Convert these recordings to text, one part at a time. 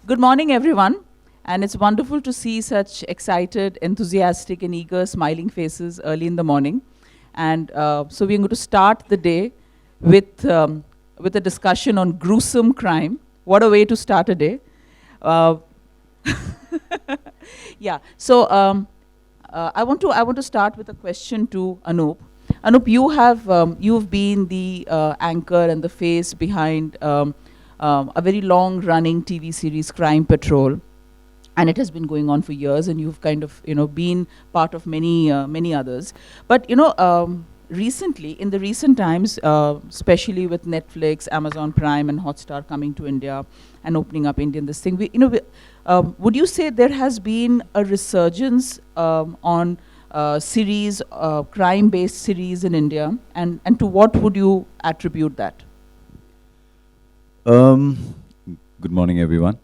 Good morning, everyone. And it's wonderful to see such excited, enthusiastic, and eager, smiling faces early in the morning. And so we're going to start the day with a discussion on gruesome crime. What a way to start a day. Uh, yeah. So I want to start with a question to Anup. Anup, you've been the anchor and the face behind a very long-running TV series, Crime Patrol, and it has been going on for years. And you've kind of been part of many others. But recently, in the recent times, especially with Netflix, Amazon Prime, and Hotstar coming to India and opening up Indian this thing, would you say there has been a resurgence on series, crime-based series in India, and to what would you attribute that? Um, Good morning, everyone.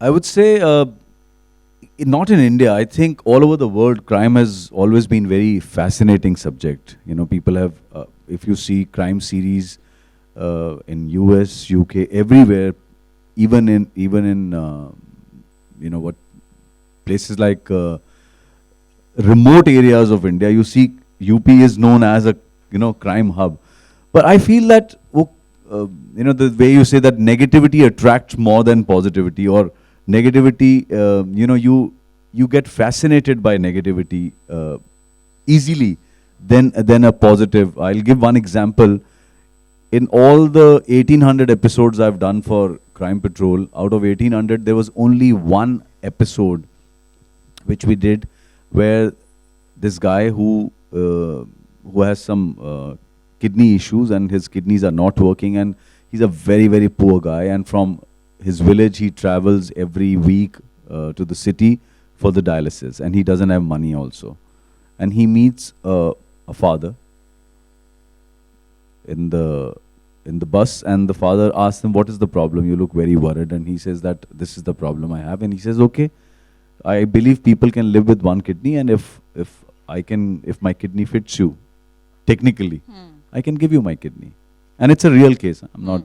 I would say, not in India. I think all over the world, crime has always been very fascinating subject. People have, if you see crime series in US, UK, everywhere, even in what places like remote areas of India, you see UP is known as a crime hub. But I feel that the way you say that negativity attracts more than positivity, or negativity, you get fascinated by negativity easily than a positive. I'll give one example. In all the 1800 episodes I've done for Crime Patrol, out of 1800, there was only one episode which we did where this guy who has some kidney issues, and his kidneys are not working, and he's a very, very poor guy, and from his village he travels every week to the city for the dialysis, and he doesn't have money also. And he meets a father in the bus, and the father asks him, "What is the problem? You look very worried." And he says that this is the problem I have. And he says, "Okay, I believe people can live with one kidney, and if my kidney fits you, technically, I can give you my kidney." And it's a real case. I'm not.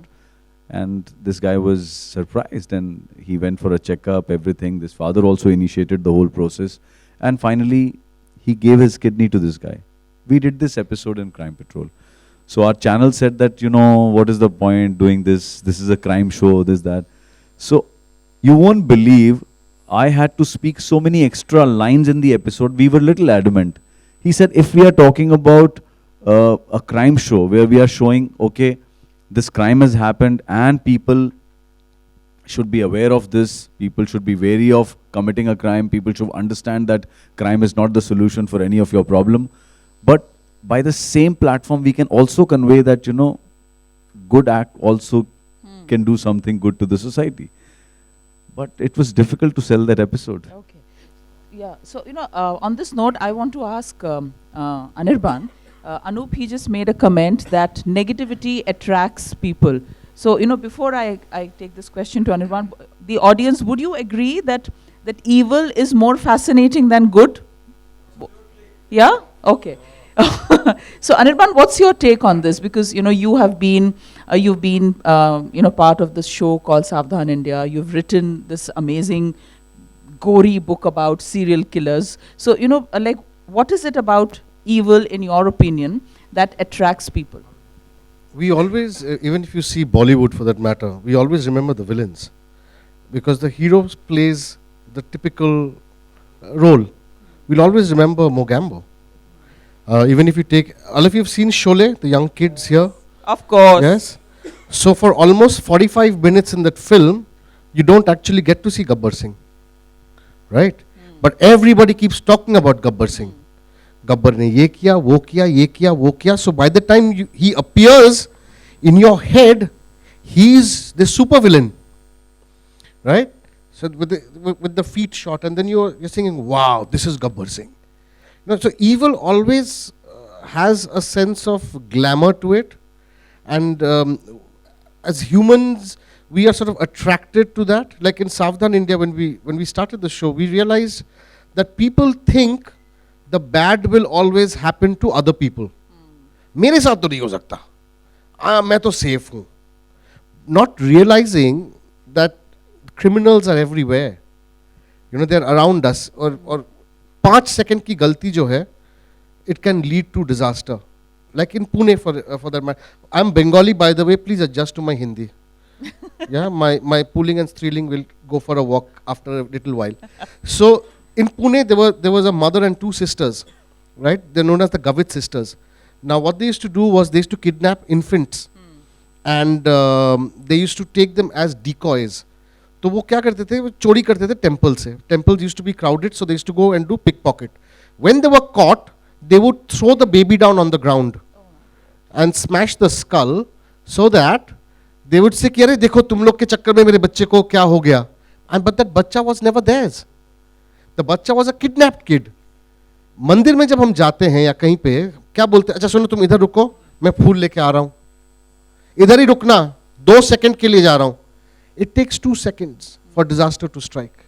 And this guy was surprised, and he went for a checkup, everything. This father also initiated the whole process. And finally, he gave his kidney to this guy. We did this episode in Crime Patrol. So our channel said that, what is the point doing this? This is a crime show, this, that. So you won't believe, I had to speak so many extra lines in the episode. We were little adamant. He said, if we are talking about a crime show where we are showing, okay, this crime has happened and people should be aware of this, people should be wary of committing a crime, people should understand that crime is not the solution for any of your problem. But by the same platform, we can also convey that, good act also can do something good to the society. But it was difficult to sell that episode. Okay. Yeah. So, on this note, I want to ask Anirban. Anup, he just made a comment that negativity attracts people. So, before I take this question to Anirban, the audience, would you agree that evil is more fascinating than good? Yeah? Okay. So, Anirban, what's your take on this? Because, you've been part of this show called Savdhan India. You've written this amazing, gory book about serial killers. So, what is it about evil, in your opinion, that attracts people? We always, even if you see Bollywood for that matter, we always remember the villains, because the hero plays the typical role. We'll always remember Mogambo. Even if you take, all of you have seen Sholay, the young kids here? Of course. Yes. So for almost 45 minutes in that film, you don't actually get to see Gabbar Singh. Right? But everybody keeps talking about Gabbar Singh. Gabbar ne ye kiya, wo kiya, ye kiya, wo kiya. So by the time he appears in your head, he's the super villain, right? So with the feet shot, and then you're thinking, wow, this is Gabbar Singh. So evil always has a sense of glamour to it, and as humans, we are sort of attracted to that. Like in Savdhan India, when we started the show, we realized that people think the bad will always happen to other people. मेरे साथ तो नहीं हो सकता, मैं तो safe हूँ. Not realizing that criminals are everywhere. You know, they're around us. Or 5 second की गलती जो है, it can lead to disaster. Like in Pune, for that matter. I'm Bengali, by the way. Please adjust to my Hindi. Yeah, my pulling and stealing will go for a walk after a little while. So in Pune, there was a mother and 2 sisters, right? They're known as the Gavit sisters. Now, what they used to do was they used to kidnap infants, and they used to take them as decoys. तो वो क्या करते थे? वो चोरी करते थे temple से. Temples used to be crowded, so they used to go and do pickpocket. When they were caught, they would throw the baby down on the ground and smash the skull, so that they would say कि अरे देखो तुम लोग के चक्कर में मेरे बच्चे को क्या हो गया. And but that बच्चा was never theirs. The बच्चा was a kidnapped kid. मंदिर में जब हम जाते हैं या कहीं पे क्या बोलते हैं? अच्छा सुनो, तुम इधर रुको, मैं फूल लेके आ रहा हूँ. इधर ही रुकना, 2 सेकंड के लिए जा रहा हूँ. It takes 2 seconds for disaster to strike.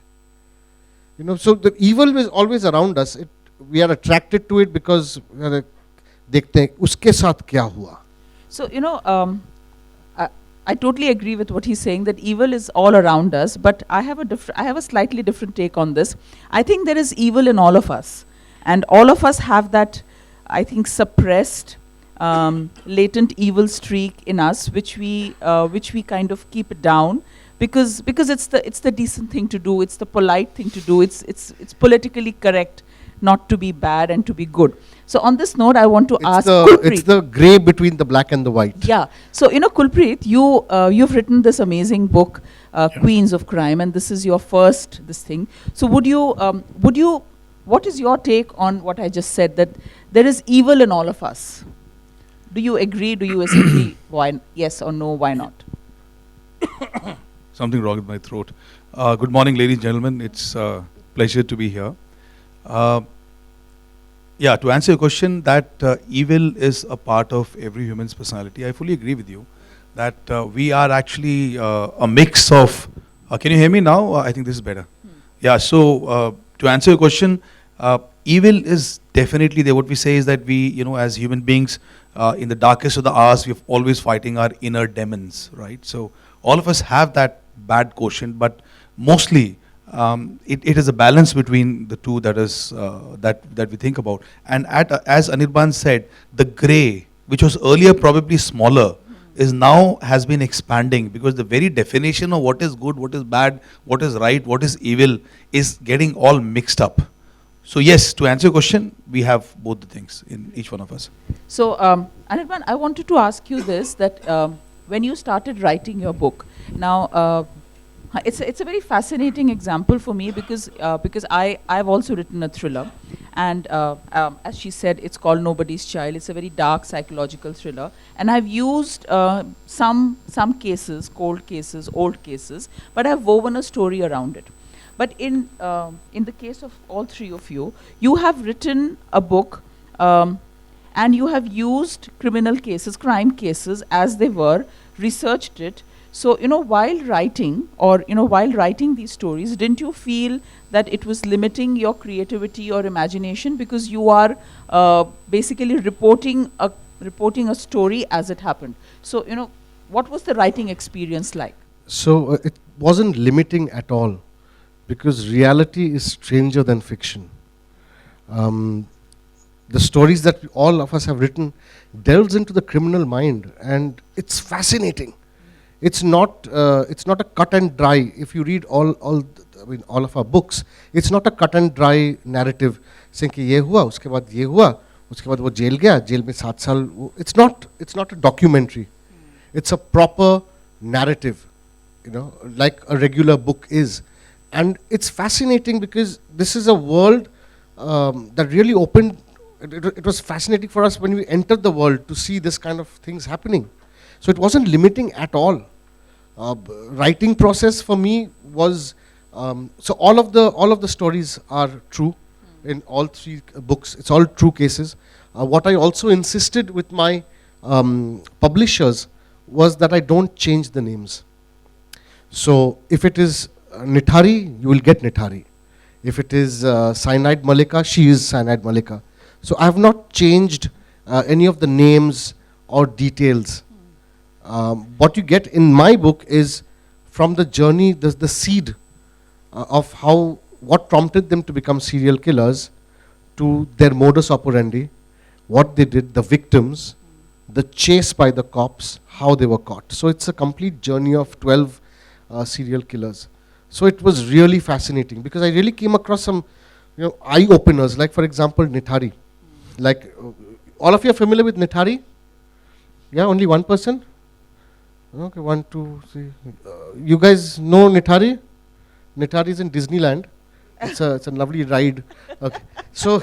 You know, so the evil is always around us. We are attracted to it because देखते हैं उसके साथ क्या हुआ. So, you know, I totally agree with what he's saying, that evil is all around us, but I have a slightly different take on this. I think there is evil in all of us, and all of us have that, I think, suppressed, latent evil streak in us, which we kind of keep down, because it's the decent thing to do, it's the polite thing to do, it's politically correct not to be bad and to be good. So on this note, I want to ask Kulpreet. It's the grey between the black and the white. Yeah. So, you know, Kulpreet, you've written this amazing book, Queens of Crime, and this is your first thing. So what is your take on what I just said, that there is evil in all of us? Do you agree? Do you disagree? Why? Yes or no? Why not? Something wrong with my throat. Good morning, ladies and gentlemen. It's a pleasure to be here. Yeah, to answer your question, that evil is a part of every human's personality. I fully agree with you that we are actually a mix of. Can you hear me now? I think this is better. Yeah. So to answer your question, evil is definitely there. What we say is that we, you know, as human beings, in the darkest of the hours, we're always fighting our inner demons, right? So all of us have that bad quotient, but mostly it is a balance between the two that is that we think about. And as Anirban said, the grey, which was earlier probably smaller, is now has been expanding, because the very definition of what is good, what is bad, what is right, what is evil is getting all mixed up. So yes, to answer your question, we have both the things in each one of us. So Anirban, I wanted to ask you this, that when you started writing your book, now it's a very fascinating example for me, because I've also written a thriller, and as she said, it's called Nobody's Child. It's a very dark psychological thriller, and I've used some cases, cold cases, old cases, but I've woven a story around it. But in the case of all three of you, you have written a book, and you have used criminal cases, crime cases as they were, researched it. So, you know, while writing these stories, didn't you feel that it was limiting your creativity or imagination, because you are basically reporting a story as it happened? So, you know, what was the writing experience like? So it wasn't limiting at all, because reality is stranger than fiction. The stories that all of us have written delves into the criminal mind, and it's fascinating. It's not a cut and dry. If you read all of our books, it's not a cut and dry narrative saying कि ये हुआ, उसके बाद ये हुआ, उसके बाद वो जेल गया, जेल में 7 साल. It's not a documentary. It's a proper narrative, you know, like a regular book is. And it's fascinating because this is a world that really opened. It was fascinating for us when we entered the world to see this kind of things happening. So it wasn't limiting at all. Writing process for me was so all of the stories are true in all 3 books. It's all true cases. What I also insisted with my publishers was that I don't change the names. So if it is Nithari, you will get Nithari. If it is Cyanide Malika, she is Cyanide Malika. So I have not changed any of the names or details. What you get in my book is from the journey, the seed of how, what prompted them to become serial killers, to their modus operandi, what they did, the victims, the chase by the cops, how they were caught. So it's a complete journey of 12 serial killers. So it was really fascinating because I really came across some, eye openers. Like for example, Nithari. Like all of you are familiar with Nithari? Yeah, only one person. Okay, 1, 2, 3. You guys know Nithari? Nithari is in Disneyland. It's a lovely ride. Okay. So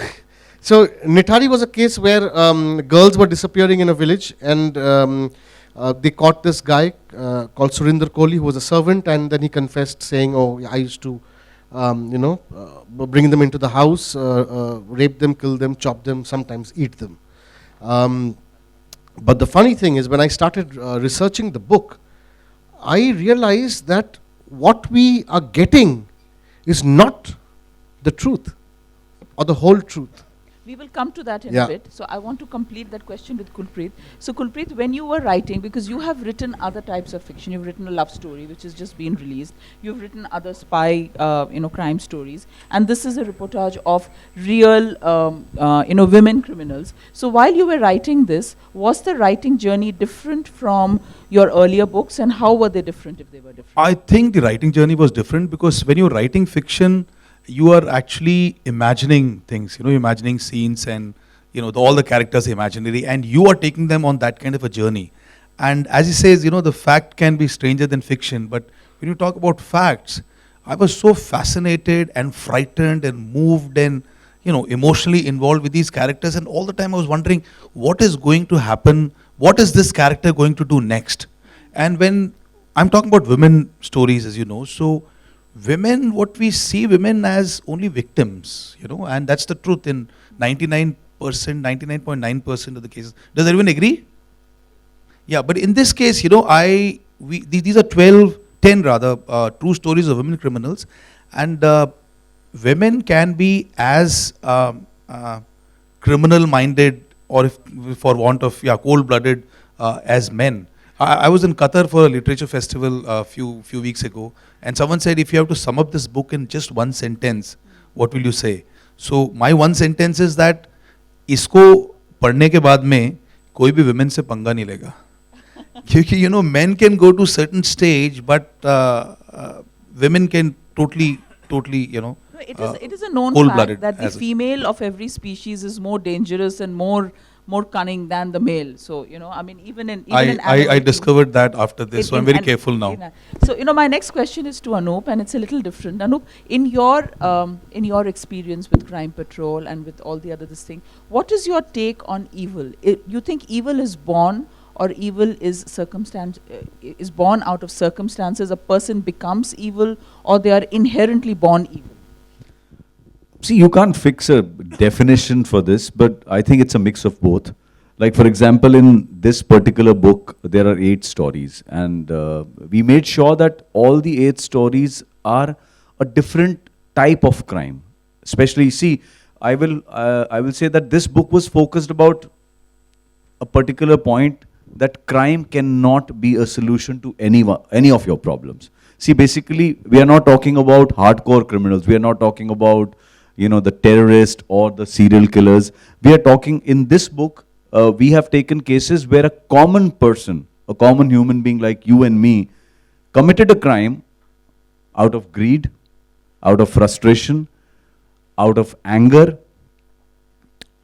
Nithari was a case where girls were disappearing in a village, and they caught this guy called Surinder Kohli, who was a servant, and then he confessed, saying, "Oh, I used to, bring them into the house, rape them, kill them, chop them, sometimes eat them." But the funny thing is, when I started researching the book, I realized that what we are getting is not the truth or the whole truth. We will come to that in Yeah. a bit. So I want to complete that question with Kulpreet. So Kulpreet, when you were writing, because you have written other types of fiction, you've written a love story which has just been released. You've written other spy, crime stories, and this is a reportage of real, women criminals. So while you were writing this, was the writing journey different from your earlier books, and how were they different if they were different? I think the writing journey was different because when you're writing fiction, you are actually imagining things, imagining scenes, and all the characters are imaginary, and you are taking them on that kind of a journey. And as he says, the fact can be stranger than fiction, but when you talk about facts, I was so fascinated and frightened and moved and emotionally involved with these characters, and all the time I was wondering what is going to happen, what is this character going to do next. And when I'm talking about women stories, as you know, so women, what we see women as only victims, and that's the truth in 99.9% of the cases. Does everyone agree? Yeah, but in this case, these are 10 true stories of women criminals, and women can be as criminal-minded, or if, for want of cold-blooded, as men. I was in Qatar for a literature festival a few weeks ago, and someone said, if you have to sum up this book in just one sentence, what will you say? So my one sentence is that इसको पढ़ने के बाद में कोई भी women से पंगा नहीं लेगा, क्योंकि men can go to certain stage, but women can totally It is a known cold-blooded fact that the as a- female of every species is more dangerous and more cunning than the male. So even in I animal discovered that after this, so I'm very careful now. So my next question is to Anup, and it's a little different. Anup, in your experience with Crime Patrol and with all the other this thing, what is your take on evil? You think evil is born, or evil is is born out of circumstances? A person becomes evil, or they are inherently born evil? See, you can't fix a definition for this, but I think it's a mix of both. Like, for example, in this particular book, there are 8 stories, and we made sure that all the 8 stories are a different type of crime. Especially, see, I will say that this book was focused about a particular point, that crime cannot be a solution to any of your problems. See, basically, we are not talking about hardcore criminals. We are not talking about the terrorist or the serial killers. We are talking, in this book, we have taken cases where a common person, a common human being like you and me, committed a crime out of greed, out of frustration, out of anger,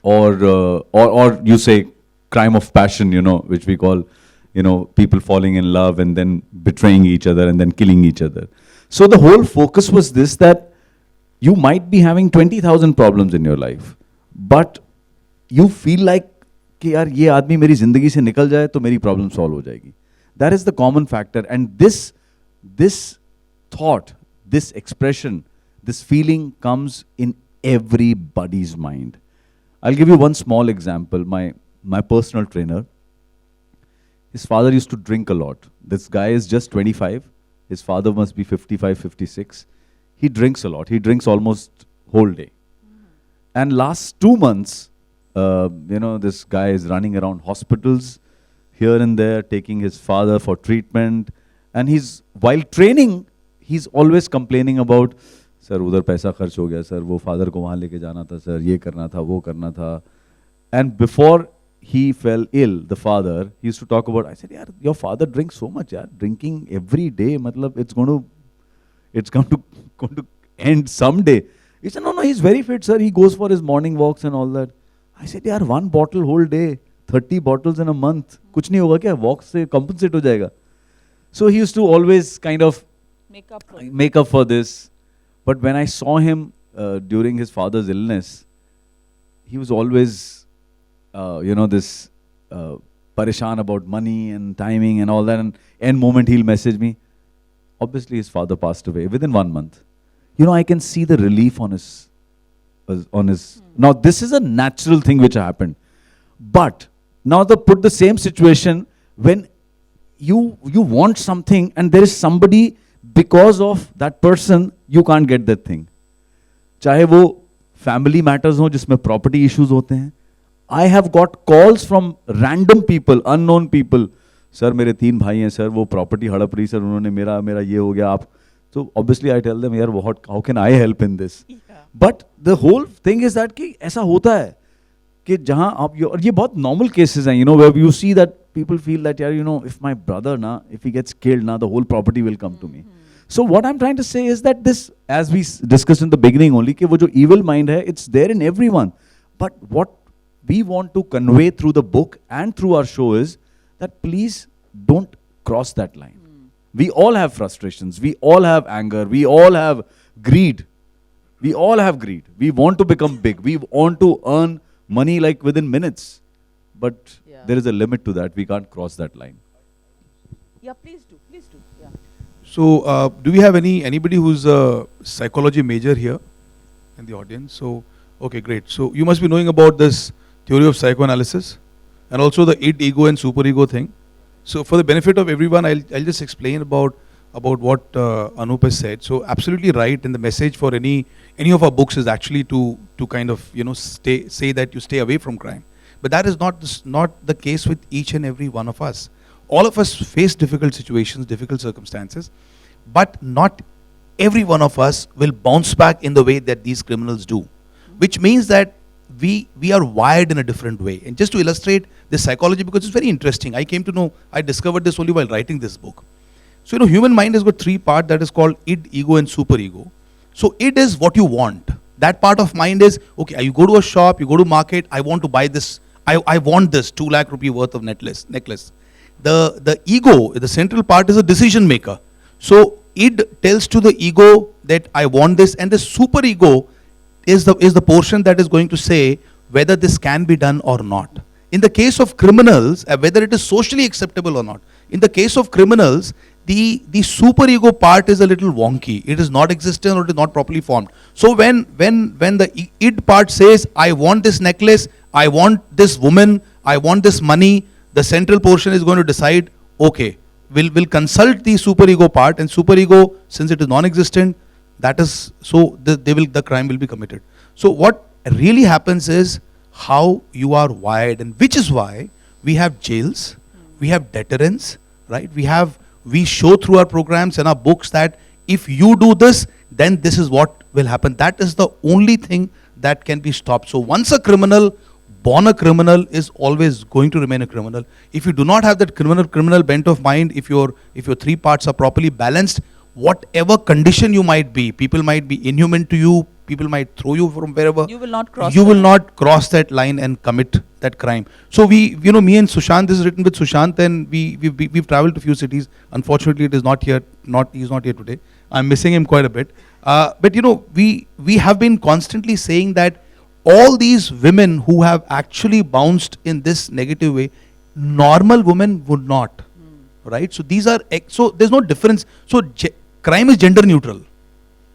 or you say crime of passion, which we call, people falling in love and then betraying each other and then killing each other. So the whole focus was this, that you might be having 20,000 problems in your life, but you feel like कि यार ये आदमी मेरी जिंदगी से निकल जाए तो मेरी problem solve हो जाएगी. That is the common factor, and this thought, this expression, this feeling comes in everybody's mind. I'll give you one small example. My personal trainer, his father used to drink a lot. This guy is just 25. His father must be 55, 56. He drinks a lot. He drinks almost whole day. And last 2 months, this guy is running around hospitals here and there, taking his father for treatment. And he's, while training, he's always complaining about, sir, udhar paisa kharch ho gaya, sir, wo father ko wahan leke jana tha, sir, ye karna tha, wo karna tha. And before he fell ill, the father, he used to talk about, I said, yaar, your father drinks so much, yaar, drinking every day, matlab, it's going to end someday. He said, no, he's very fit, sir. He goes for his morning walks and all that. I said, yaar, 1 bottle whole day, 30 bottles in a month. Kuch nahi hoga kya? Walks se compensate ho jayega. So he used to always kind of make up for this. But when I saw him during his father's illness, he was always, this pareshan about money and timing and all that. And end moment he'll message me. Obviously, his father passed away within 1 month. I can see the relief on his. Now, this is a natural thing which happened. But now put the same situation when you want something and there is somebody, because of that person, you can't get that thing. चाहे वो family matters हो जिसमें property issues होते हैं. I have got calls from random people, unknown people. Sir, मेरे 3 भाई हैं sir, वो property हड़प रही sir, उन्होंने मेरा ये हो गया आप. So obviously I tell them, यार how can I help in this? Yeah. But the whole thing is that कि ऐसा होता है कि जहाँ आप और ये बहुत normal cases हैं, where you see that people feel that, if my brother if he gets killed the whole property will come to me. So what I'm trying to say is that this, as we discussed in the beginning only, कि वो जो evil mind है, it's there in everyone. But what we want to convey through the book and through our show is that please don't cross that line. We all have frustrations. We all have anger. We all have greed. We all have greed. We want to become big. We want to earn money like within minutes. But there is a limit to that. We can't cross that line. Yeah, please do. Yeah. So, do we have anybody who's a psychology major here in the audience? So, okay, great. So, you must be knowing about this theory of psychoanalysis and also the id, ego and superego thing. So, for the benefit of everyone, I'll just explain about what Anup has said. So, absolutely right. And the message for any of our books is actually to kind of say that you stay away from crime. But that is not the case with each and every one of us. All of us face difficult situations, difficult circumstances, but not every one of us will bounce back in the way that these criminals do, which means that we are wired in a different way. And just to illustrate this psychology, because it's very interesting, I discovered this only while writing this book. So, human mind has got 3 parts that is called id, ego and superego. So, id is what you want. That part of mind is, okay, you go to a shop, you go to market, I want to buy this, I want this 2 lakh rupee worth of necklace. The ego, the central part, is a decision maker. So, id tells to the ego that I want this, and the superego is the portion that is going to say whether this can be done or not. In the case of criminals, whether it is socially acceptable or not. In the case of criminals, the superego part is a little wonky. It is not existent or it is not properly formed. So when the id part says, I want this necklace, I want this woman, I want this money, the central portion is going to decide, okay, we'll consult the superego part, and superego, since it is non-existent, that is, so the crime will be committed. So what really happens is how you are wired, and which is why we have jails, we have deterrence, right? We show through our programs and our books that if you do this, then this is what will happen. That is the only thing that can be stopped. So once a criminal, born a criminal, is always going to remain a criminal. If you do not have that criminal bent of mind, if your 3 parts are properly balanced, whatever condition you might be, people might be inhuman to you, people might throw you from wherever. You will not cross. Not cross that line and commit that crime. So me and Sushant, this is written with Sushant, and we've traveled to few cities. Unfortunately, it is not here. He's not here today. I'm missing him quite a bit. But we have been constantly saying that all these women who have actually bounced in this negative way, normal women would not, right? So so there's no difference. So crime is gender neutral,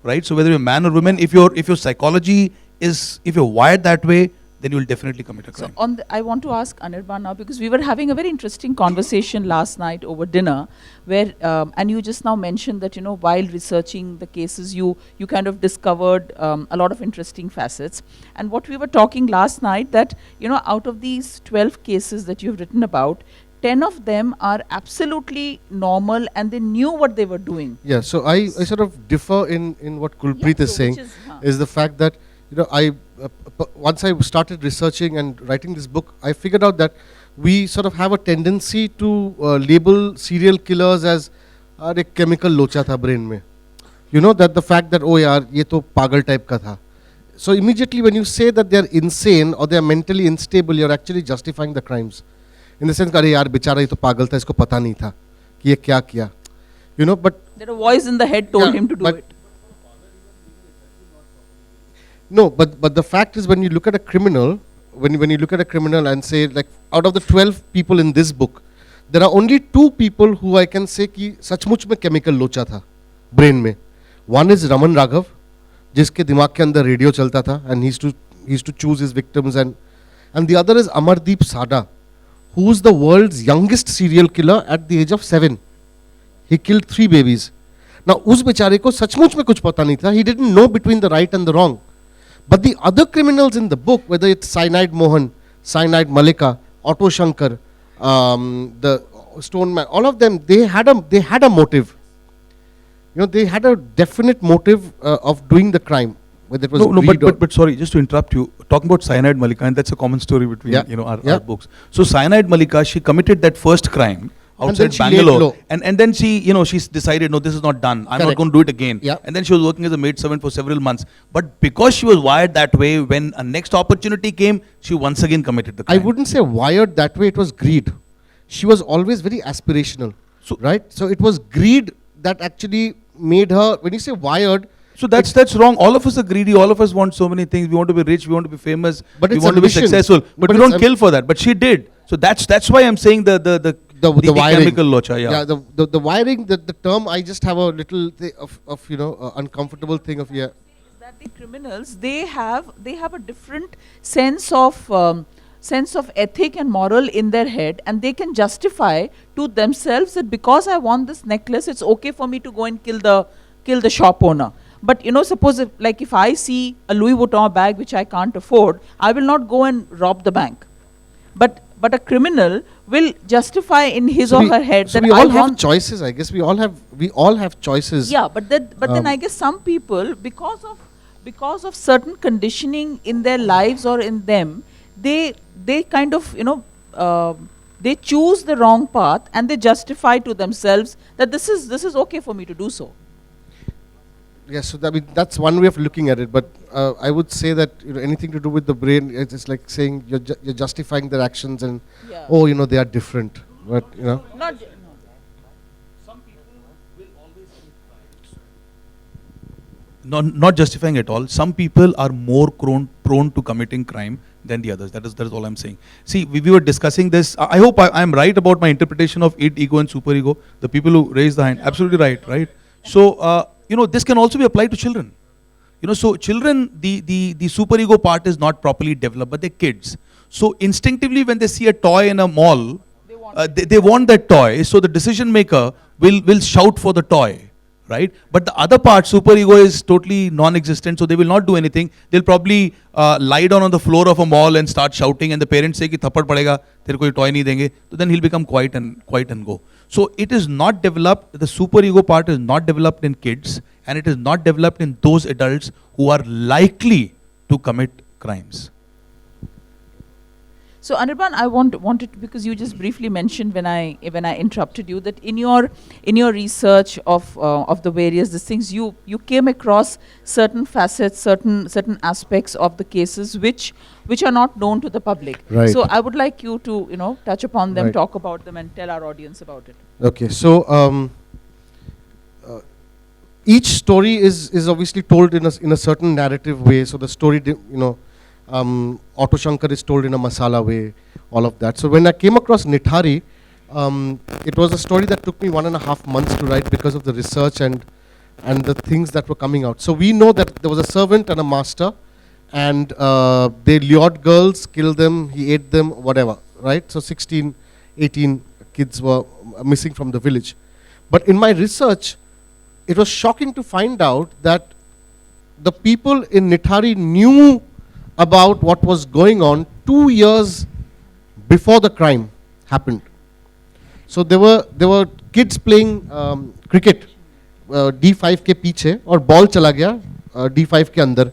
right? So whether you're man or woman, if your psychology is, if you're wired that way, then you will definitely commit a crime. So I want to ask Anirban now, because we were having a very interesting conversation last night over dinner, where and you just now mentioned that while researching the cases, you kind of discovered a lot of interesting facets. And what we were talking last night, that out of these 12 cases that you've written about, 10 of them are absolutely normal and they knew what they were doing. Yeah, so I sort of differ in what Kulpreet Yeah, is so saying, which is the fact that, once I started researching and writing this book, I figured out that we sort of have a tendency to label serial killers as a chemical locha tha brain mein. You know, that the fact that, oh yaar, ye to pagal type ka tha. So immediately when you say that they are insane or they are mentally unstable, you're actually justifying the crimes. In the sense, अरे यार बेचारा ये तो पागल था, इसको पता नहीं था कि ये क्या किया. You know, but that a voice in the head told Yeah, him to do but- it. no, but the fact is, when you look at a criminal, when you look at a criminal and say, like, out of the 12 people in this book, there are only 2 people who I can say कि सचमुच में chemical लोचा था brain में. One is Raman Raghav, जिसके दिमाग के अंदर रेडियो चलता था, and he used to choose his victims, and the other is Amardeep Sada, who is the world's youngest serial killer at the age of 7. He killed 3 babies. Now, उस बेचारे को सचमुच में कुछ पता नहीं था. He didn't know between the right and the wrong. But the other criminals in the book, whether it's Cyanide Mohan, Cyanide Malika, Otto Shankar, the Stone Man, all of them, they had a motive. You know, they had a definite motive of doing the crime, whether it was No, greed or but sorry, just to interrupt you. Talking about Cyanide Malika, and that's a common story between Yeah, our yeah. books. So Cyanide Malika, she committed that first crime And then outside she laid Bangalore, low. and then she's decided, no, this is not done. I'm not Correct. going to do it again. Yeah. And then she was working as a maid servant for several months. But because she was wired that way, when a next opportunity came, she once again committed the I crime. wouldn't say wired that way, it was greed. She was always very aspirational, So- right? So it was greed that actually made her, when you say wired, So that's wrong. All of us are greedy. All of us want so many things. We want to be rich. We want to be famous. But we it's want to be ambition. successful. But But we it's don't kill for that. But she did. So that's why I'm saying the wiring. chemical locha. Yeah. The wiring, the term, I just have a little of uncomfortable thing of, yeah. That the criminals, they have a different sense of ethic and moral in their head, and they can justify to themselves that because I want this necklace, it's okay for me to go and kill the shop owner. But suppose if I see a Louis Vuitton bag which I can't afford, I will not go and rob the bank. But a criminal will justify in his or her head so that we I all have want. choices, I guess. We all have choices. Yeah, but then I Um, guess some people, because of certain conditioning in their lives or in them, they kind of they choose the wrong path and they justify to themselves that this is okay for me to do so. Yes, so that's one way of looking at it. But I would say that anything to do with the brain, it's like saying you're justifying their actions and Yeah. they are different. But Not Not justifying at all. Some people are more prone to committing crime than the others. That is all I'm saying. See, we were discussing this. I hope I'm right about my interpretation of id, ego, and superego. The people who raise the hand, absolutely right? So, this can also be applied to children. So children, the superego part is not properly developed, but they're kids. So instinctively, when they see a toy in a mall, they want that toy. So the decision maker will shout for the toy. Right? But the other part, superego, is totally non-existent, so they will not do anything. They'll probably lie down on the floor of a mall and start shouting, and the parents say, "Ki thappad padega, tere ko ye toy nahi denge." So then he'll become quiet and go. So it is not developed. The superego part is not developed in kids, and it is not developed in those adults who are likely to commit crimes. So Anirban, I wanted, because you just briefly mentioned when I interrupted you, that in your research of the various things, you came across certain facets, certain aspects of the cases which are not known to the public. Right. So I would like you to touch upon them, Right. talk about them, and tell our audience about it. Okay, so each story is obviously told in a certain narrative way. So the story, Otto Shankar is told in a masala way, all of that. So when I came across Nithari, it was a story that took me 1.5 months to write because of the research and the things that were coming out. So we know that there was a servant and a master, and they lured girls, killed them, he ate them, whatever, right? So 16, 18 kids were missing from the village. But in my research, it was shocking to find out that the people in Nithari knew about what was going on 2 years before the crime happened. So there were kids playing cricket D5 के पीछे और ball चला गया D5 के अंदर.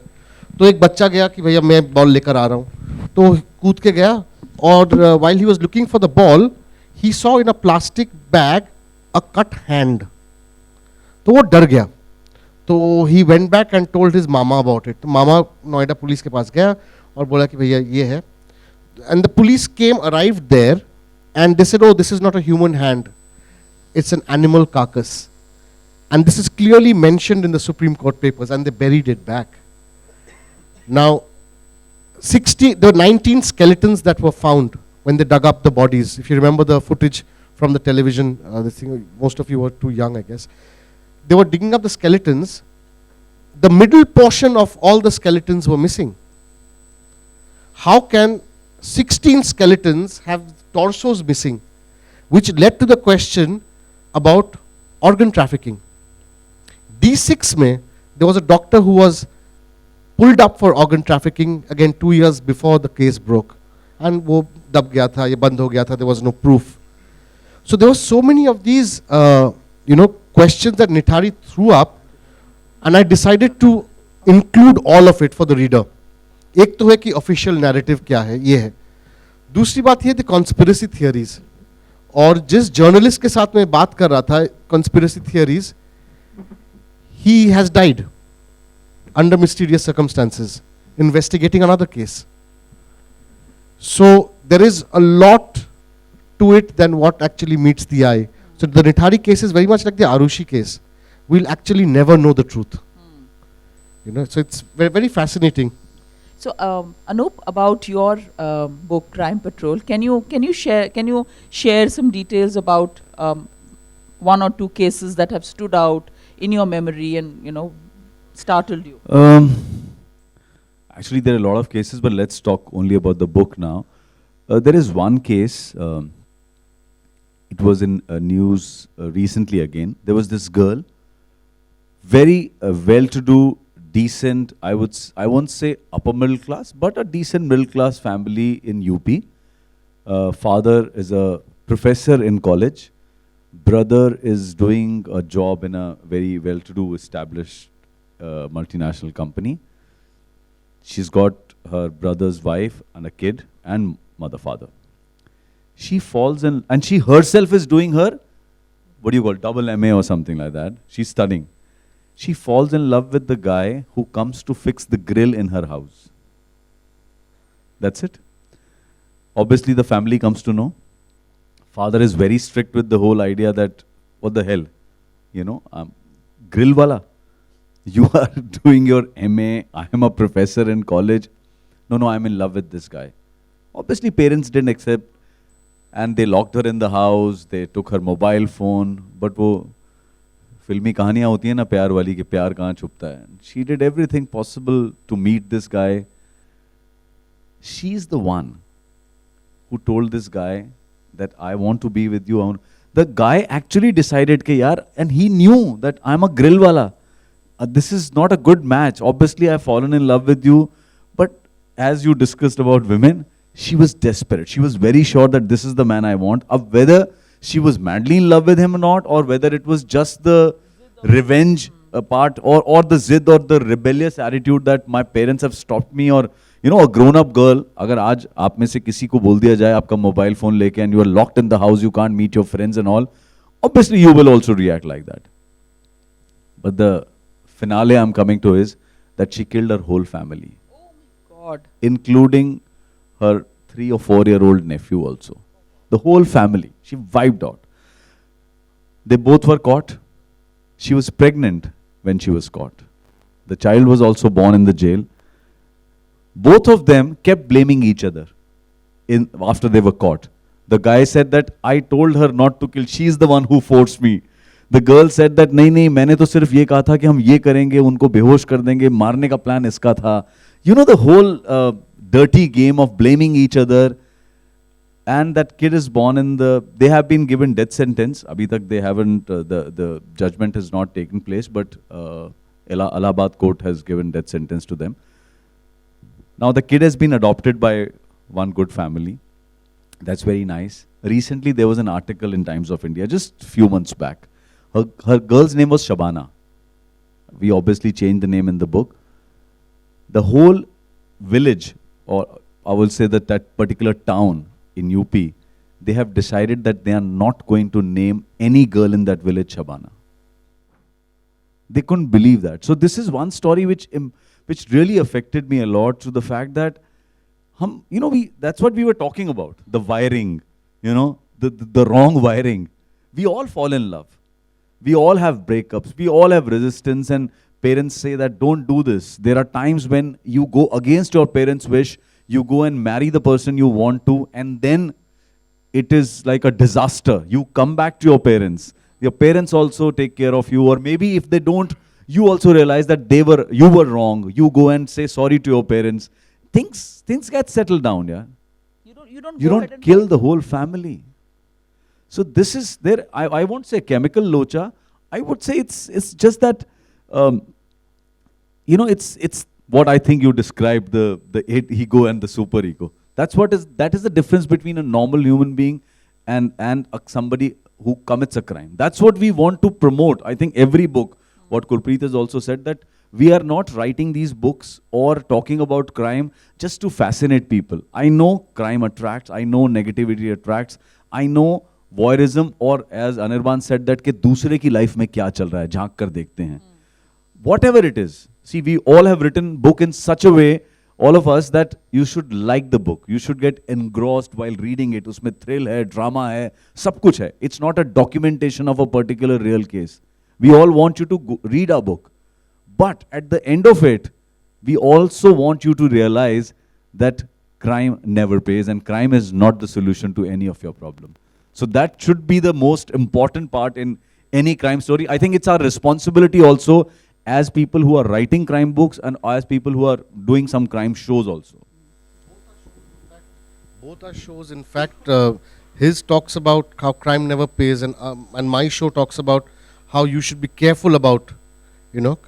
तो एक बच्चा गया कि भैया मैं बॉल लेकर आ रहा हूँ, तो कूद के गया और while he was looking for the ball, he saw in a plastic bag a cut hand. तो वो डर गया. तो he went back and told his mama about it. तो मामा नोएडा पुलिस के पास गया और बोला कि भैया ये है. And the police arrived there and they said, oh, this is not a human hand, it's an animal carcass. And this is clearly mentioned in the Supreme Court papers, and they buried it back. Now, there were 19 skeletons that were found when they dug up the bodies. If you remember the footage from the television, most of you were too young, I guess. They were digging up the skeletons. The middle portion of all the skeletons were missing. How can 16 skeletons have torsos missing? Which led to the question about organ trafficking. D6 mein, there was a doctor who was pulled up for organ trafficking again 2 years before the case broke. And wo dab gaya tha, ye band ho gaya tha, there was no proof. So there were so many of these questions that Nithari threw up, and I decided to include all of it for the reader. एक तो है कि official narrative क्या है, ये है. दूसरी बात ये थी कॉन्स्पिरेसी थियरीज. और जिस जर्नलिस्ट के साथ मैं बात कर रहा था conspiracy theories, he has died under mysterious circumstances investigating another case. So there is a lot to it than what actually meets the eye. So the Nithari case is very much like the Arushi case. We'll actually never know the truth. So it's very, very fascinating. So Anup, about your book Crime Patrol, can you share some details about one or two cases that have stood out in your memory and startled you? Actually, there are a lot of cases, but let's talk only about the book now. There is one case. It was in news recently again. There was this girl, very well-to-do, decent, I won't say upper middle class, but a decent middle class family in UP. Father is a professor in college. Brother is doing a job in a very well-to-do, established multinational company. She's got her brother's wife and a kid and mother-father. She falls in, and she herself is doing her, what do you call, double MA or something like that. She's studying. She falls in love with the guy who comes to fix the grill in her house. That's it. Obviously, the family comes to know. Father is very strict with the whole idea that, what the hell, grill wala. You are doing your MA, I am a professor in college. No, I'm in love with this guy. Obviously, parents didn't accept, and they locked her in the house, they took her mobile phone, but वो फिल्मी कहानियाँ होती हैं ना प्यार वाली कि प्यार कहाँ छुपता है. She did everything possible to meet this guy. She's the one who told this guy that I want to be with you. The guy actually decided कि यार, and he knew that I'm a grill wala. This is not a good match. Obviously, I've fallen in love with you. But as you discussed about women, she was desperate. She was very sure that this is the man I want. Whether she was madly in love with him or not, or whether it was just the revenge part, or the zid or the rebellious attitude that my parents have stopped me, or a grown-up girl, अगर आज आप में से किसी को बोल दिया जाए आपका मोबाइल फोन लेके and you are locked in the house, you can't meet your friends and all, obviously you will also react like that. But the finale I'm coming to is that she killed her whole family. Oh my God. Including her 3 or 4-year-old nephew also. The whole family. She wiped out. They both were caught. She was pregnant when she was caught. The child was also born in the jail. Both of them kept blaming each other after they were caught. The guy said that I told her not to kill. She is the one who forced me. The girl said that नहीं मैंने तो सिर्फ ये कहा था कि हम ये करेंगे, उनको बेहोश कर देंगे, मारने का प्लान इसका था. The whole dirty game of blaming each other. And that kid is born in they have been given death sentence. Abhi tak they haven't, the judgment has not taken place, but Allahabad court has given death sentence to them. Now the kid has been adopted by one good family. That's very nice. Recently, there was an article in Times of India, just few months back. Her girl's name was Shabana. We obviously changed the name in the book. The whole village, or I will say that particular town in UP, they have decided that they are not going to name any girl in that village Shabana. They couldn't believe that. So this is one story which really affected me a lot, to the fact that that's what we were talking about, the wiring, the wrong wiring. We all fall in love. We all have breakups. We all have resistance, and parents say that don't do this. There are times when you go against your parents' wish, you go and marry the person you want to, and then it is like a disaster. You come back to your parents. Your parents also take care of you, or maybe if they don't, you also realize that you were wrong. You go and say sorry to your parents. Things get settled down, yeah. You don't kill the whole family. So this is there. I won't say chemical locha. I would say it's just that it's what I think you described, the ego and the super ego. That is the difference between a normal human being and somebody who commits a crime. That's what we want to promote. I think every book, what Gurpreet has also said, that we are not writing these books or talking about crime just to fascinate people. I know crime attracts. I know negativity attracts. I know voyeurism, or as Anirban said, that कि दूसरे की life में क्या चल रहा है, झांक कर देखते हैं. Whatever it is. See, we all have written book in such a way, all of us, that you should like the book. You should get engrossed while reading it. उसमें thrill है, drama है, सब कुछ है. It's not a documentation of a particular real case. We all want you to read our book. But at the end of it, we also want you to realize that crime never pays, and crime is not the solution to any of your problem. So that should be the most important part in any crime story. I think it's our responsibility also, as people who are writing crime books and as people who are doing some crime shows also. Both are shows. In fact, his talks about how crime never pays, and my show talks about how you should be careful about,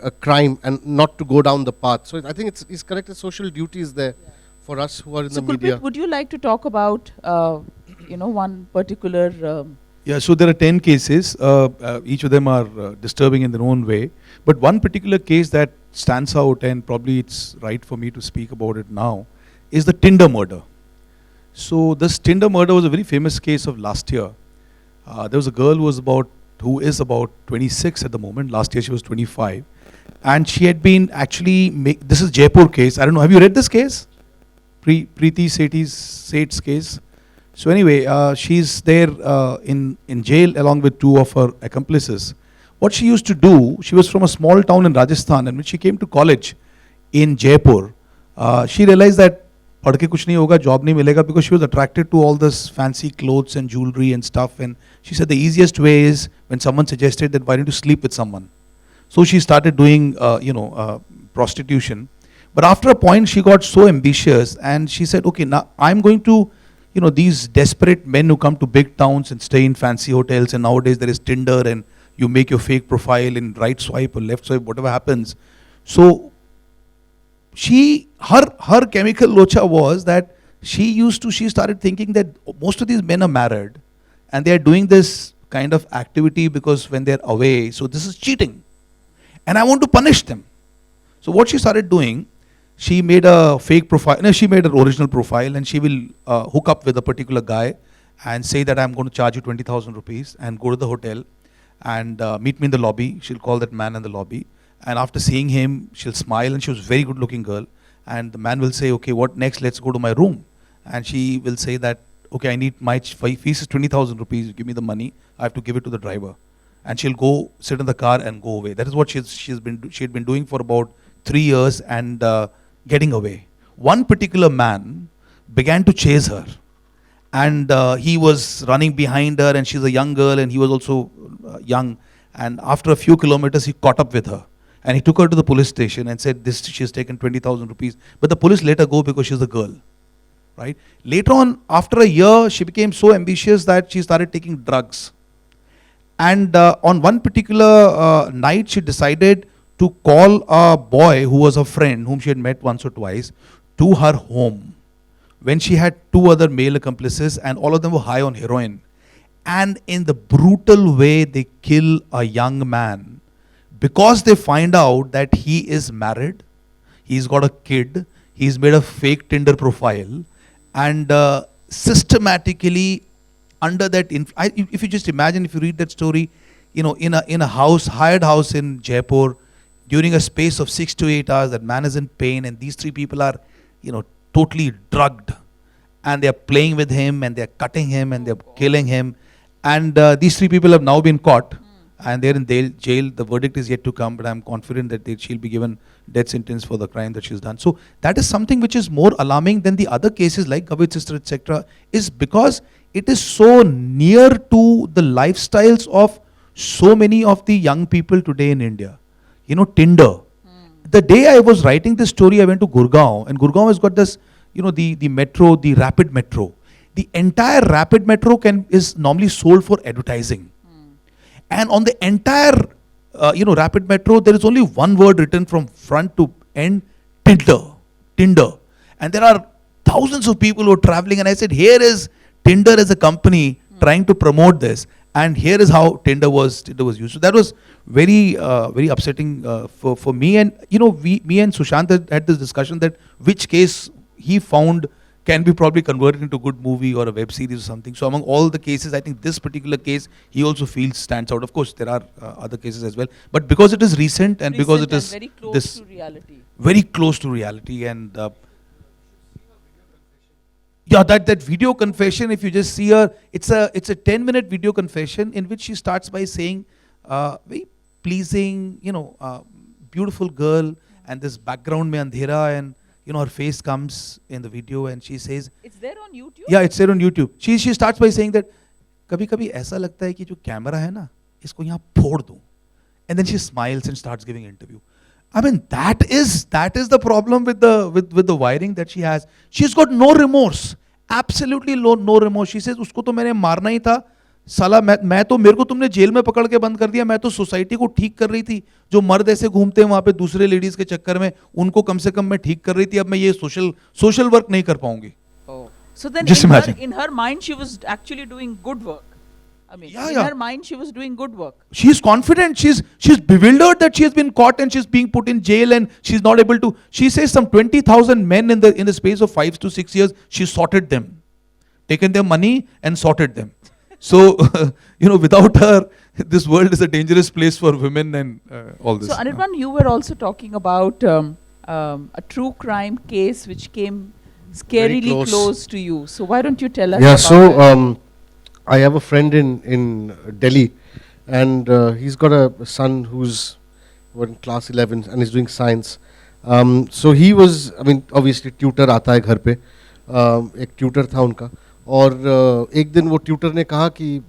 a crime and not to go down the path. So I think it's correct. The social duty is there for us who are in the media. Gurpreet, would you like to talk about, one particular? Yeah, so there are 10 cases. Each of them are disturbing in their own way. But one particular case that stands out, and probably it's right for me to speak about it now, is the Tinder murder. So this Tinder murder was a very famous case of last year. There was a girl who is about 26 at the moment. Last year she was 25. And she had been this is Jaipur case. I don't know, have you read this case? Preeti Seth's case. So anyway, she's there in jail along with two of her accomplices. What she used to do, she was from a small town in Rajasthan, and when she came to college in Jaipur, she realized that पढ़ के कुछ नहीं होगा, job नहीं मिलेगा, because she was attracted to all this fancy clothes and jewelry and stuff. And she said the easiest way is when someone suggested that why don't you sleep with someone. So she started doing prostitution. But after a point she got so ambitious, and she said, okay, now I'm going to, these desperate men who come to big towns and stay in fancy hotels, and nowadays there is Tinder and you make your fake profile in right swipe or left swipe, whatever happens. So her chemical locha was that she started thinking that most of these men are married and they are doing this kind of activity because when they're away, so this is cheating. And I want to punish them. So what she started doing, she made a fake profile, she made an original profile, and she will hook up with a particular guy and say that I'm going to charge you 20,000 rupees and go to the hotel and meet me in the lobby. She'll call that man in the lobby. And after seeing him, she'll smile, and she was a very good looking girl. And the man will say, okay, what next? Let's go to my room. And she will say that, okay, I need my fees is 20,000 rupees. Give me the money. I have to give it to the driver. And she'll go sit in the car and go away. That is what she had been doing for about 3 years and getting away. One particular man began to chase her. And he was running behind her, and she's a young girl, and he was also young. And after a few kilometers, he caught up with her. And he took her to the police station and said, she has taken 20,000 rupees. But the police let her go because she's a girl. Right? Later on, after a year, she became so ambitious that she started taking drugs. And on one particular night, she decided to call a boy who was a friend, whom she had met once or twice, to her home. when she had two other male accomplices and all of them were high on heroin. And in the brutal way they kill a young man because they find out that he is married, he's got a kid, he's made a fake Tinder profile, and systematically under that, if you just imagine, if you read that story, you know, in a house, hired house in Jaipur, during a space of 6 to 8 hours, that man is in pain, and these three people are, you know, totally drugged, and they are playing with him, and they are cutting him, and they are killing him, and these three people have now been caught, and they're in jail. The verdict is yet to come, but I'm confident that she'll be given death sentence for the crime that she's done. So that is something which is more alarming than the other cases like Kavit sister, etc., is because it is so near to the lifestyles of so many of the young people today in India. You know, Tinder. The day I was writing this story, I went to Gurgaon, and Gurgaon has got this, you know, the metro, the rapid metro. The entire rapid metro is normally sold for advertising. And on the entire, rapid metro, there is only one word written from front to end, Tinder. And there are thousands of people who are traveling, and I said, here is Tinder as a company trying to promote this, and here is how Tinder was used. So that was very upsetting for me. And you know, me and Sushant had this discussion that which case he found can be probably converted into a good movie or a web series or something. So among all the cases, I think this particular case he also feels stands out. Of course, there are other cases as well, but because it is recent and because it is very close this to reality. very close to reality, and yeah, that video confession, if you just see her, it's a 10-minute video confession in which she starts by saying, very pleasing, beautiful girl, and this background mein andhera, and you know, her face comes in the video, and she says, It's there on YouTube? yeah, it's there on YouTube. She starts by saying that, kabhi kabhi aisa lagta hai ki jo camera hai na, isko yahan phod do. And then she smiles and starts giving interview. I mean, that is the problem with the wiring that she has. She's got no remorse, absolutely no remorse. She says, उसको तो मैंने मारना ही था, साला मैं तो, मेरे को तुमने जेल में पकड़ के बंद कर दिया, मैं तो सोसाइटी को ठीक कर रही थी, जो मर्द ऐसे घूमते हैं वहां पे दूसरे लेडीज के चक्कर में, उनको कम से कम मैं ठीक कर रही थी, अब मैं ये सोशल वर्क नहीं कर पाऊंगी. So then Just imagine. in her mind she was actually doing good work. I mean, Yeah, in yeah. her mind she was doing good work. She's confident, she's bewildered that she has been caught and she's being put in jail and she's not able to. She says some 20,000 men in the space of 5 to 6 years, she sorted them, taken their money and sorted them. So, without her, this world is a dangerous place for women and all this. So Anirban, you were also talking about a true crime case which came scarily close. close to you. So why don't you tell us Yeah, about so it? I have a friend in Delhi, and he's got a son who's in class 11 and is doing science. So he was, I mean, obviously tutor आता है घर पे, एक tutor था उनका, और एक दिन वो tutor ने कहा कि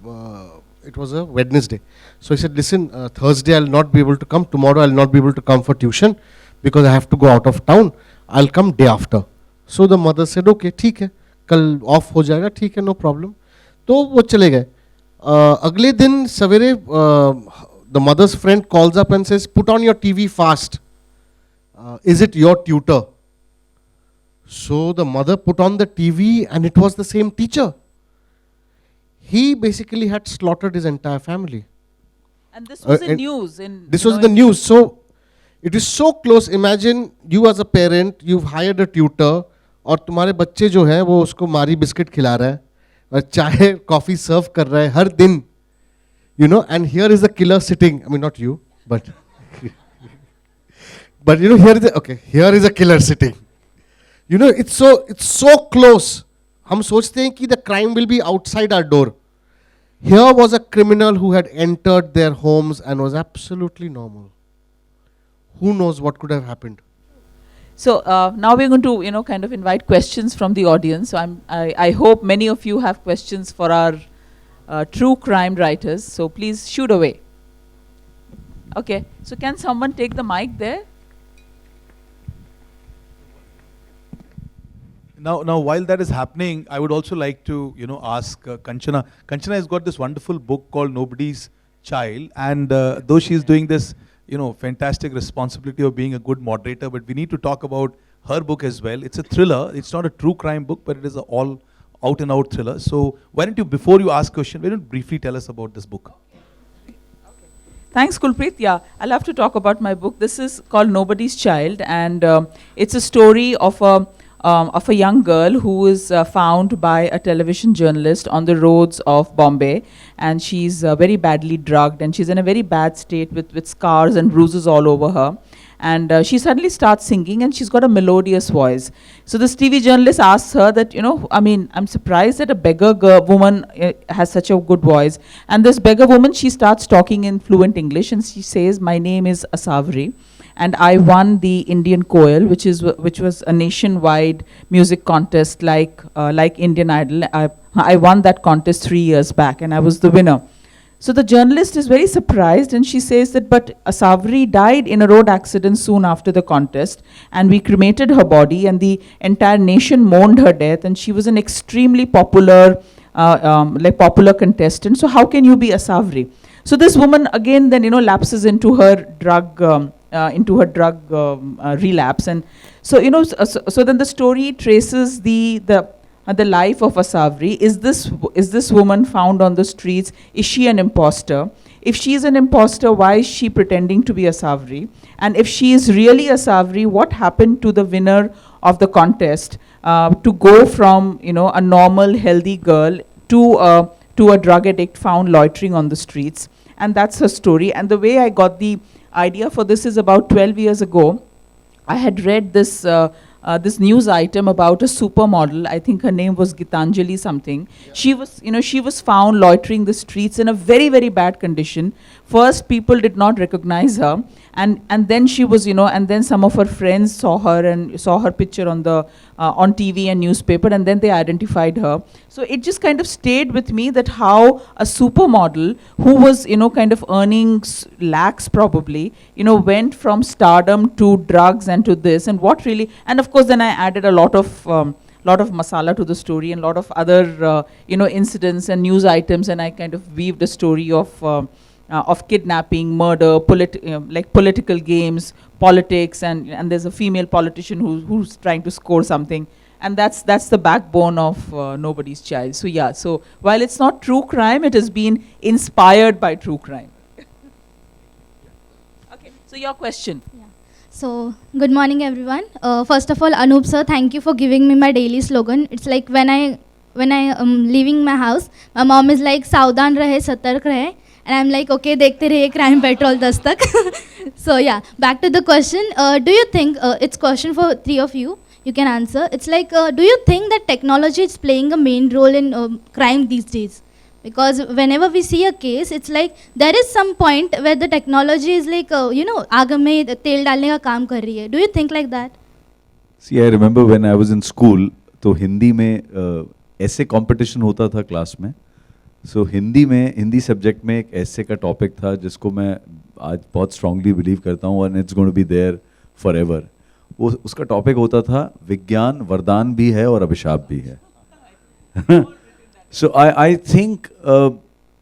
it was a Wednesday. So he said, listen, Thursday I'll not be able to come, tomorrow I'll not be able to come for tuition because I have to go out of town. I'll come day after. So the mother said, okay, ठीक है, कल off हो जाएगा, ठीक है, no problem. तो वो चले गए. अगले दिन सवेरे the mother's friend calls up and says, put on your TV fast. Is it your tutor? So the mother put on the TV and it was the same teacher. He basically had slaughtered his entire family. And this was in and news. This was the news. So it is so close. Imagine you as a parent, you've hired a tutor, और तुम्हारे बच्चे जो हैं वो उसको मारी biscuit खिला रहा है और चाय कॉफी सर्व कर रहा है हर दिन, and here is a killer sitting. I mean, not you, but here is a killer sitting. It's so close. हम सोचते हैं कि the crime will be outside our door. Here was a criminal who had entered their homes and was absolutely normal. Who knows what could have happened? So now we're going to, kind of invite questions from the audience. So I hope many of you have questions for our true crime writers. So please shoot away. Okay. So can someone take the mic there? Now, while that is happening, I would also like to, ask Kanchana. Kanchana has got this wonderful book called Nobody's Child, and though she's doing this, fantastic responsibility of being a good moderator, but we need to talk about her book as well. It's a thriller. It's not a true crime book, but it is a all out and out thriller. So why don't you, before you ask question, why don't you briefly tell us about this book? Thanks, Kulpreet. Yeah, I'll have to talk about my book. This is called Nobody's Child, and it's a story of a young girl who is found by a television journalist on the roads of Bombay, and she's very badly drugged, and she's in a very bad state with scars and bruises all over her. And she suddenly starts singing, and she's got a melodious voice. So this TV journalist asks her that, I mean, I'm surprised that a beggar woman has such a good voice. And this beggar woman, she starts talking in fluent English, and she says, "My name is Asavri, and I won the Indian Koel, which was a nationwide music contest like Indian Idol. I won that contest 3 years back, and I was the winner." So the journalist is very surprised, and she says that, "But Asavri died in a road accident soon after the contest, and we cremated her body, and the entire nation mourned her death, and she was an extremely popular contestant. So how can you be Asavri?" So this woman again then lapses into her drug relapse, and so so then the story traces the life of Asavri. Is this woman found on the streets? Is she an imposter? If she is an imposter, why is she pretending to be Asavri? And if she is really Asavri, what happened to the winner of the contest to go from a normal healthy girl to a drug addict found loitering on the streets? And that's her story. And the way I got the idea for this is about 12 years ago. I had read this news item about a supermodel. I think her name was Gitanjali something. Yeah. She was found loitering the streets in a very, very bad condition. First, people did not recognize her, and then she was, and then some of her friends saw her and saw her picture on TV and newspaper, and then they identified her. So it just kind of stayed with me that how a supermodel who was, kind of earning lakhs probably, went from stardom to drugs and to this, and what really, and of course then I added a lot of masala to the story and a lot of other, incidents and news items, and I kind of weaved a story of kidnapping, murder, political games, politics, and there's a female politician who's trying to score something, and that's the backbone of Nobody's Child. So yeah, so while it's not true crime, it has been inspired by true crime. Okay, so your question. Yeah. So, good morning everyone. First of all, Anup sir, thank you for giving me my daily slogan. It's like when I am leaving my house, my mom is like, "Saudhan rahe, satark rahe." And I'm like, okay, dekhte rahiye crime petrol 10 tak. So yeah, back to the question. Do you think, it's question for three of you, you can answer. It's like, do you think that technology is playing a main role in crime these days? Because whenever we see a case, it's like there is some point where the technology is like, आग में तेल डालने का काम कर रही है. Do you think like that? See, I remember when I was in school, तो हिंदी में ऐसे competition होता था क्लास में. So हिंदी सब्जेक्ट में एक ऐसे का टॉपिक था जिसको मैं आज बहुत स्ट्रांगली बिलीव करता हूँ, and it's going to be there forever. उसका टॉपिक होता था विज्ञान वरदान भी है और अभिशाप भी है. So I think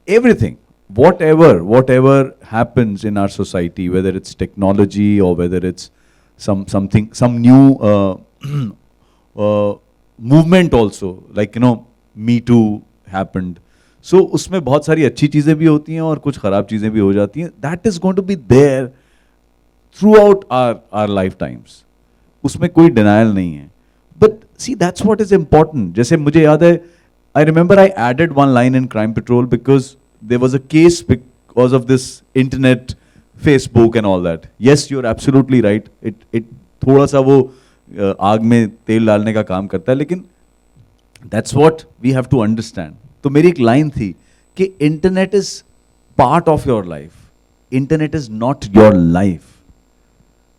everything, whatever happens in our society, whether it's technology or whether it's some new movement also, like Me Too happened. So उसमें बहुत सारी अच्छी चीजें भी होती हैं और कुछ खराब चीजें भी हो जाती हैं. That is going to be there throughout our lifetimes. उसमें कोई denial नहीं है. But see, that's what is important. जैसे मुझे याद है, I remember I added one line in Crime Patrol because there was a case because of this internet, Facebook and all that. Yes, you're absolutely right. It थोड़ा सा वो आग में तेल डालने का काम करता है, लेकिन that's what we have to understand. तो मेरी एक लाइन थी कि internet is part of your life. Internet is not your life.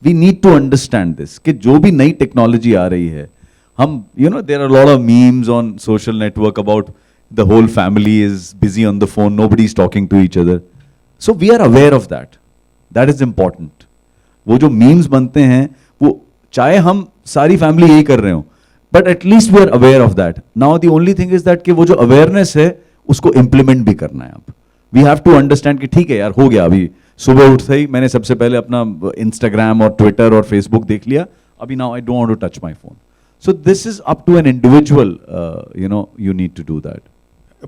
We need to understand this कि जो भी नई टेक्नोलॉजी आ रही है, हम there are a lot of memes on social network about the whole family is busy on the phone, nobody is talking to each other. So we are aware of that. That is important. वो जो memes बनते हैं, वो चाहे हम सारी family यही कर रहे हो, but at least we are aware of that. Now the only thing is that कि वो जो awareness है, उसको implement भी करना है अब. We have to understand कि ठीक है यार, हो गया, अभी सुबह उठते ही मैंने सबसे पहले अपना Instagram और Twitter और Facebook देख लिया, abhi now I don't want to touch my phone. So this is up to an individual, you need to do that.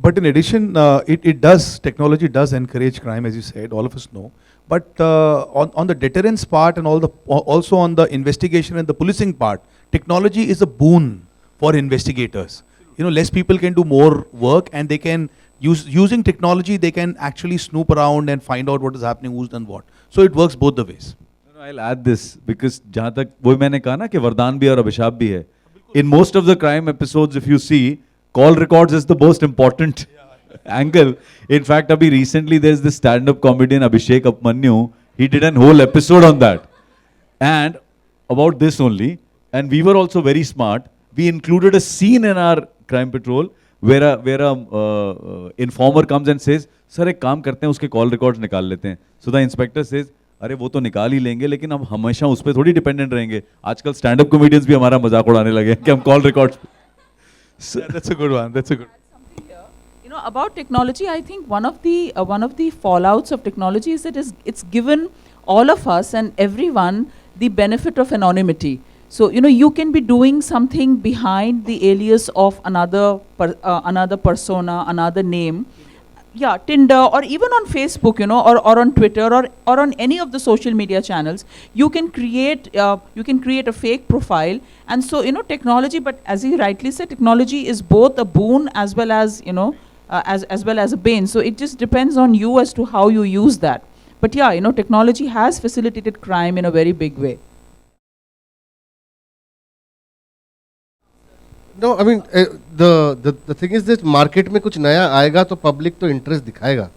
But in addition, technology does encourage crime, as you said, all of us know. But on the deterrence part and also on the investigation and the policing part, technology is a boon for investigators. Less people can do more work, and they can using technology, they can actually snoop around and find out what is happening, who's done what. So it works both the ways. I'll add this because जहाँ तक वो मैंने कहा ना कि वरदान भी और अभिशाप भी है. In most of the crime episodes, if you see, call records is the most important angle. In fact, abhi recently there's this stand-up comedian Abhishek Upmanyu. He did an whole episode on that, and about this only. And we were also very smart. We included a scene in our crime patrol where a informer comes and says, "Sir, एक काम करते हैं, उसके call records निकाल लेते हैं." So the inspector says, अरे वो तो निकाल ही लेंगे, लेकिन हम हमेशा उस पर थोड़ी डिपेंडेंट रहेंगे. आजकल स्टैंड अप कॉमेडियंस भी हमारा मजाक उड़ाने लगे हैं कि हम call records. That's a good one. That's a good. About technology, I think one of the fallouts of technology is that it's given all of us and everyone the benefit of anonymity. So you can be doing something behind the alias of another persona, another name. Yeah, Tinder or even on Facebook, or on Twitter or on any of the social media channels, you can create a fake profile. And so technology, but as he rightly said, technology is both a boon as well as as well as a bane. So it just depends on you as to how you use that. But yeah, technology has facilitated crime in a very big way. No, I mean, the thing is that market में कुछ नया आएगा तो public तो interest दिखाएगा,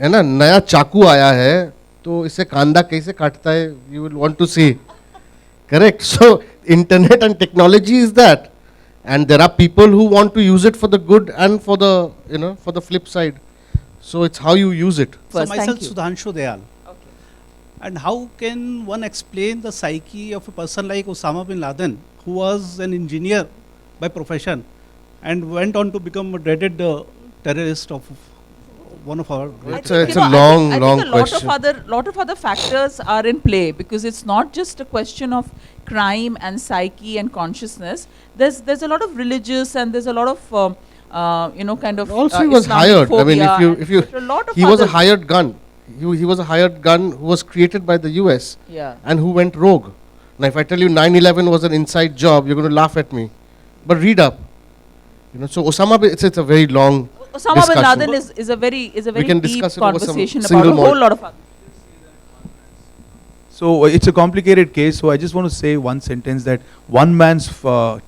है ना. नया चाकू आया है तो इसे कांदा कैसे काटता है, you will want to see. Correct. So internet and technology is that, and there are people who want to use it for the good and for the for the flip side. So it's how you use it. So First, myself, thank you. Sudhanshu Dayal. Okay. And how can one explain the psyche of a person like Osama bin Laden, who was an engineer by profession and went on to become a dreaded terrorist of one of our great. It's a long question. I think a lot of other factors are in play, because it's not just a question of crime and psyche and consciousness. There's a lot of religious, and there's a lot of kind of Also, he was hired. I mean, if you a lot of he was a other- hired gun. He was a hired gun who was created by the US Yeah. and who went rogue. Now, if I tell you 9/11 was an inside job, you're going to laugh at me. But read up. So Osama, it's a very long Osama bin discussion. Laden is a very can deep discuss it over some conversation about single a whole malt. lot of other. So it's a complicated case. So I just want to say one sentence that one man's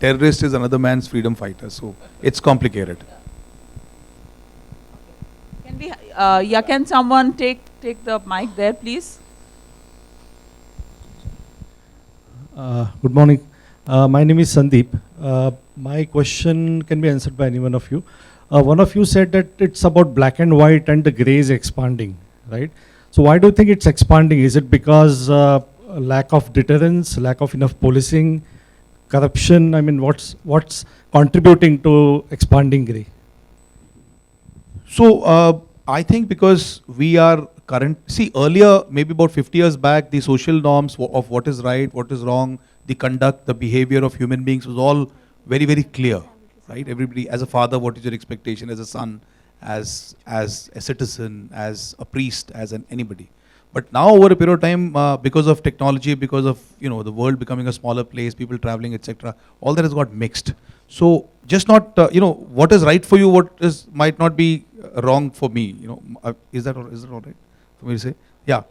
terrorist is another man's freedom fighter. So it's complicated. Can we? Can someone take the mic there, please? Good morning. My name is Sandeep. My question can be answered by any one of you. One of you said that it's about black and white and the gray is expanding, right? So why do you think it's expanding? Is it because lack of deterrence, lack of enough policing, corruption? I mean, what's contributing to expanding gray? So I think because we are earlier, maybe about 50 years back, the social norms of what is right, what is wrong, the conduct, the behavior of human beings was all very, very clear, right? Everybody, as a father, what is your expectation? As a son, as a citizen, as a priest, as anybody. But now over a period of time, because of technology, because of the world becoming a smaller place, people traveling, etc., all that has got mixed. So just not what is right for you, might not be wrong for me. Is that all right for me to say? Yeah.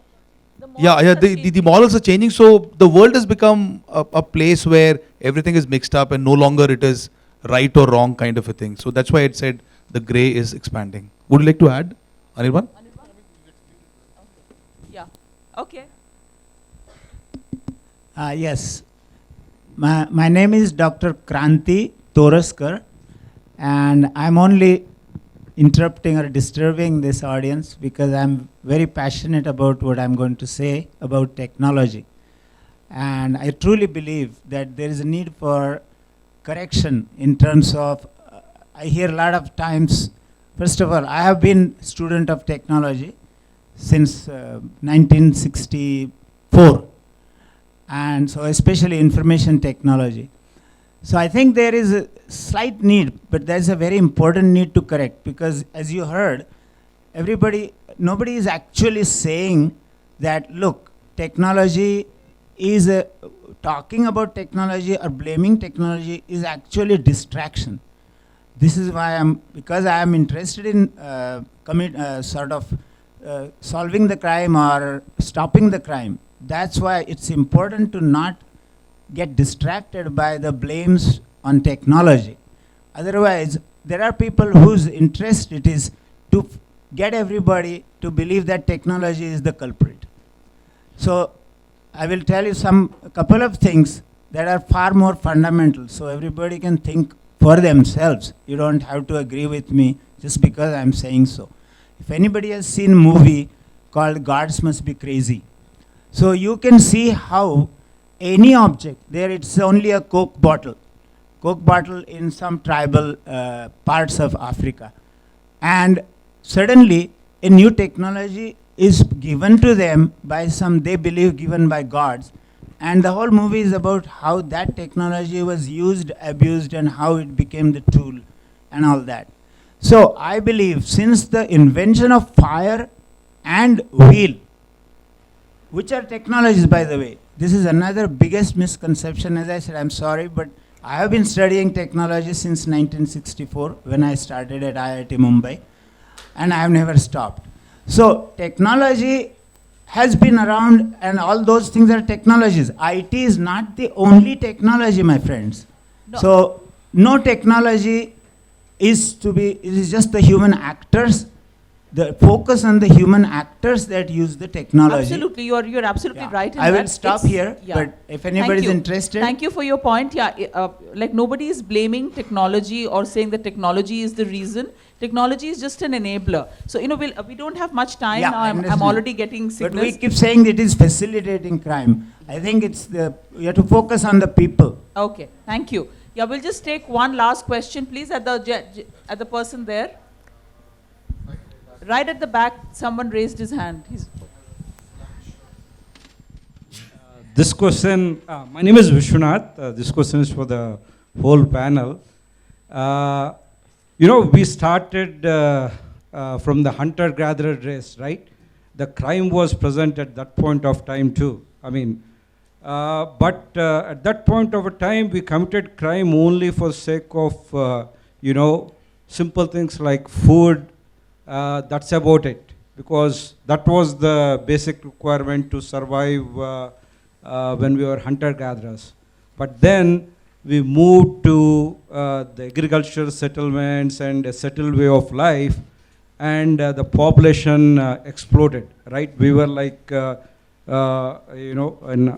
The morals are changing. So the world has become a place where everything is mixed up and no longer it is right or wrong kind of a thing. So that's why it said the grey is expanding. Would you like to add, Anirban? Yeah. Okay. Yes. My name is Dr. Kranti Toraskar, and I'm only interrupting or disturbing this audience because I'm very passionate about what I'm going to say about technology. And I truly believe that there is a need for correction in terms of, I hear a lot of times, first of all, I have been student of technology since 1964. and so especially information technology. So I think there is a slight need, but there's a very important need to correct, because as you heard, nobody is actually saying that, look, technology is talking about technology or blaming technology is actually a distraction. This is why because I am interested in solving the crime or stopping the crime. That's why it's important to not get distracted by the blames on technology. Otherwise, there are people whose interest it is to get everybody to believe that technology is the culprit. So I will tell you a couple of things that are far more fundamental, so everybody can think for themselves. You don't have to agree with me just because I'm saying so. If anybody has seen a movie called Gods Must Be Crazy, so you can see how any object, there it's only a Coke bottle in some tribal parts of Africa. And suddenly a new technology is given to them by they believe given by gods. And the whole movie is about how that technology was used, abused, and how it became the tool and all that. So I believe since the invention of fire and wheel, which are technologies, by the way, this is another biggest misconception. As I said, I'm sorry, but I have been studying technology since 1964 when I started at IIT Mumbai, and I have never stopped. So technology has been around, and all those things are technologies. IT is not the only technology, my friends. No. So no technology is it is just the human actors, the focus on the human actors that use the technology. Absolutely, you're absolutely Yeah. right in I will that. stop It's- here, yeah. but if anybody is Thank you. interested. Thank you for your point. Yeah, like nobody is blaming technology or saying that technology is the reason. Technology is just an enabler. So we don't have much time Yeah, now. I I'm understand. already getting But signals. we keep saying it is facilitating crime. I think you have to focus on the people. Okay, thank you. Yeah, we'll just take one last question, please, at the person there. Right at the back, someone raised his hand. This question, my name is Vishwanath. This question is for the whole panel. We started from the hunter-gatherer race, right? The crime was present at that point of time too. But at that point of a time, we committed crime only for sake of, simple things like food. That's about it, because that was the basic requirement to survive when we were hunter-gatherers. But then we moved to the agricultural settlements and a settled way of life, and the population exploded, right? We were like, in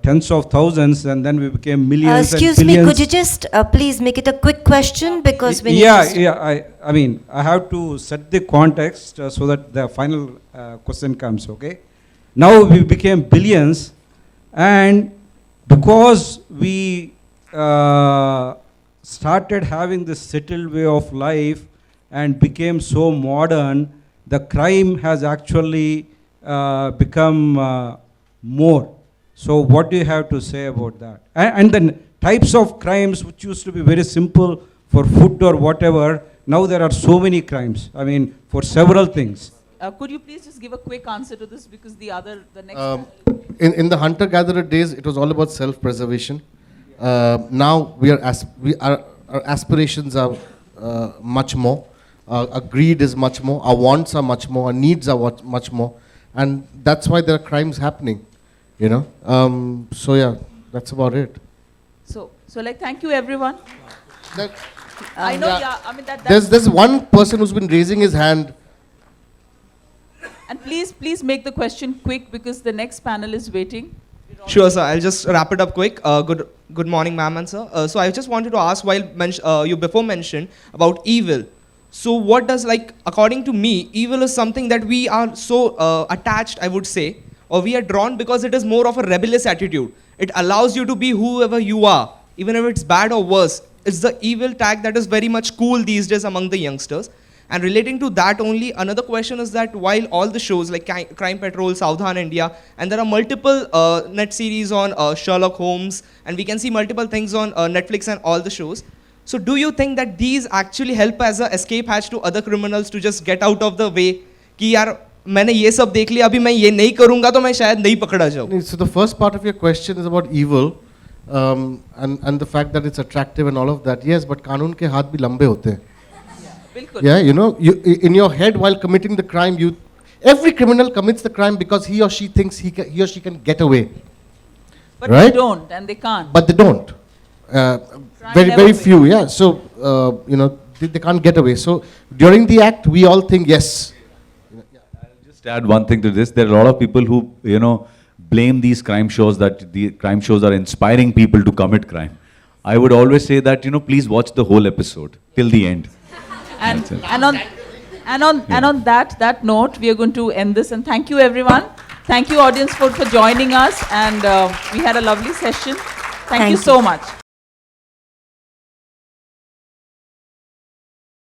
tens of thousands, and then we became millions and Excuse me, billions. could you just please make it a quick question, because we need Yeah, to yeah. I have to set the context so that the final question comes. Okay. Now we became billions, and because we started having this settled way of life and became so modern, the crime has actually become more. So what do you have to say about that? And then types of crimes which used to be very simple for food or whatever, now there are so many crimes. For several things. Could you please just give a quick answer to this, because the next. In the hunter-gatherer days, it was all about self-preservation. Now our aspirations are much more. Our greed is much more. Our wants are much more. Our needs are much more, and that's why there are crimes happening. So yeah, that's about it. So thank you, everyone. I know, yeah. There's one person who's been raising his hand. And please make the question quick, because the next panel is waiting. Sure, sir. I'll just wrap it up quick. Good morning, ma'am and sir. So I just wanted to ask, while you before mentioned about evil. So what does, according to me, evil is something that we are so attached, I would say, or we are drawn because it is more of a rebellious attitude. It allows you to be whoever you are, even if it's bad or worse. It's the evil tag that is very much cool these days among the youngsters. And relating to that only, another question is that while all the shows like Crime Patrol, Saudhan India, and there are multiple net series on Sherlock Holmes, and we can see multiple things on Netflix and all the shows. So do you think that these actually help as a escape hatch to other criminals to just get out of the way? कि यार मैंने ये सब देख लिया, अभी मैं ये नहीं करूँगा तो मैं शायद नहीं पकड़ा जाऊँ. So the first part of your question is about evil, and the fact that it's attractive and all of that. Yes, but कानून के हाथ भी लंबे होते हैं. Yeah, you know, in your head while committing the crime, every criminal commits the crime because he or she thinks he or she can get away. But right? they don't, and they can't. But they don't. Very few, yeah. So, you know, they can't get away. So, during the act, we all think, yes. I'll just add one thing to this. There are a lot of people who, you know, blame these crime shows that the crime shows are inspiring people to commit crime. I would always say that, you know, please watch the whole episode till the end. And That's it. and on that note, we are going to end this. And thank you, everyone. Thank you, audience, for joining us. And we had a lovely session. Thank you so much.